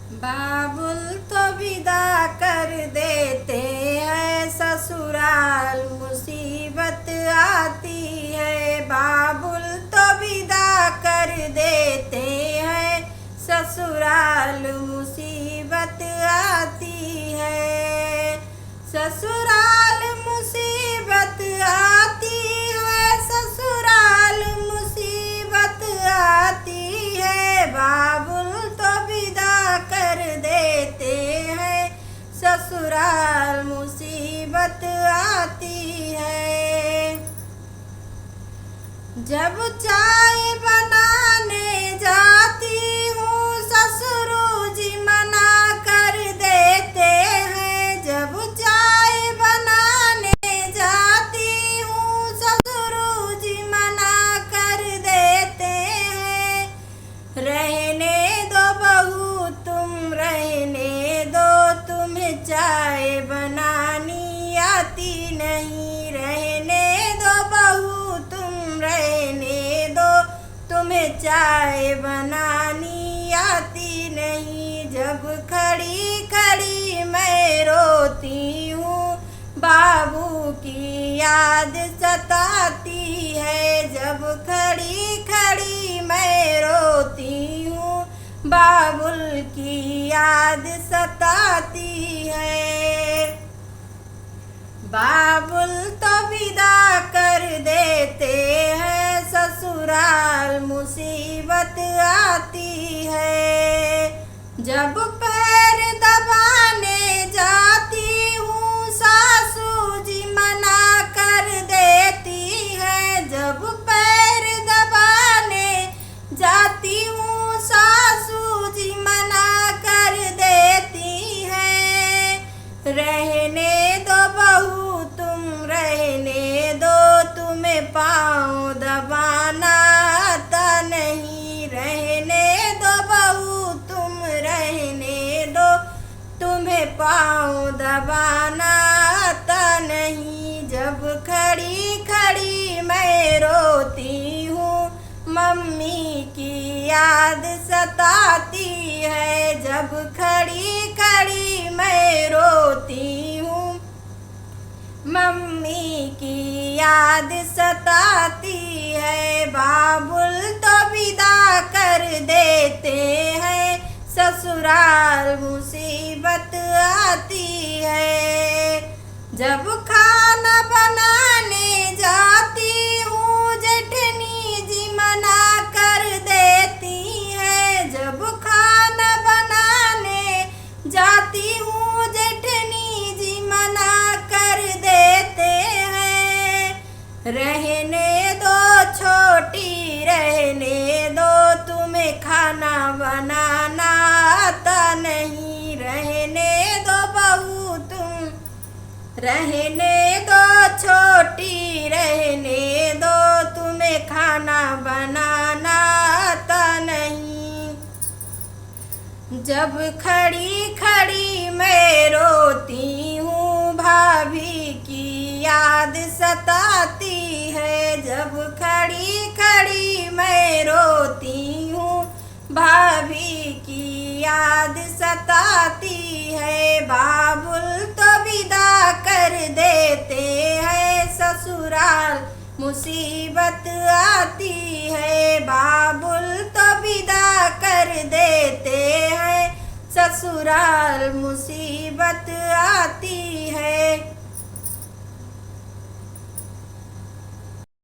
बाबुल तो विदा कर देते हैं, ससुराल मुसीबत आती है। बाबुल तो विदा कर देते हैं, ससुराल मुसीबत आती है। ससुराल मुसीबत आती है, ससुराल मुसीबत आती है। बाबुल तो विदा कर देते हैं, ससुराल मुसीबत आती है। जब चाय बनाने जाती हूँ, ससुर जी मना कर देते हैं। जब चाय बनाने जाती हूँ, ससुर जी मना कर देते हैं। रहने दो बहू तुम, रहने दो, तुम्हें चाय बनानी आती नहीं। रहने दो बहू तुम, रहने दो, तुम्हें चाय बनानी आती नहीं। जब खड़ी खड़ी मैं रोती हूँ, बाबू की याद सताती है। जब खड़ी खड़ी मैं रोती हूँ, बाबुल की याद सताती है। बाबुल तो विदा कर देते हैं, ससुराल मुसीबत आती है। जब पैर दबाने जाती हूँ, सासू जी मना कर देती है। जब पैर दबाने जाती हूँ, सासू जी मना कर देती है। रहने दो बहू तुम, रहने दो, तुम्हें पाँव दबाना आता नहीं। रहने दो बहू तुम, रहने दो, तुम्हें पाँव दबाना आता नहीं। जब खड़ी खड़ी मैं रोती हूँ, मम्मी की याद सताती है। जब खड़ी खड़ी मैं रोती हूँ, मम्मी की याद सताती है। बाबुल तो विदा कर देते हैं, ससुराल मुसीबत आती है। जब खाना बनाने जाती हूँ, जेठनी जी मना कर देती है। जब खाना बनाने जाती हूँ, जेठनी जी मना कर देते हैं। रहने दो छोटी, रहने दो, तुम्हें खाना बनाना आता नहीं। रहने दो बहू तुम, रहने दो छोटी, रहने दो, तुम्हें खाना बनाना आता नहीं। जब खड़ी खड़ी मैं रोती हूँ, भाभी की याद सताती है। जब खड़ी खड़ी मैं रोती हूँ, भाभी की याद सताती है। बाबुल तो विदा कर देते हैं, ससुराल मुसीबत आती है। बाबुल तो विदा कर देते हैं, ससुराल मुसीबत आती है।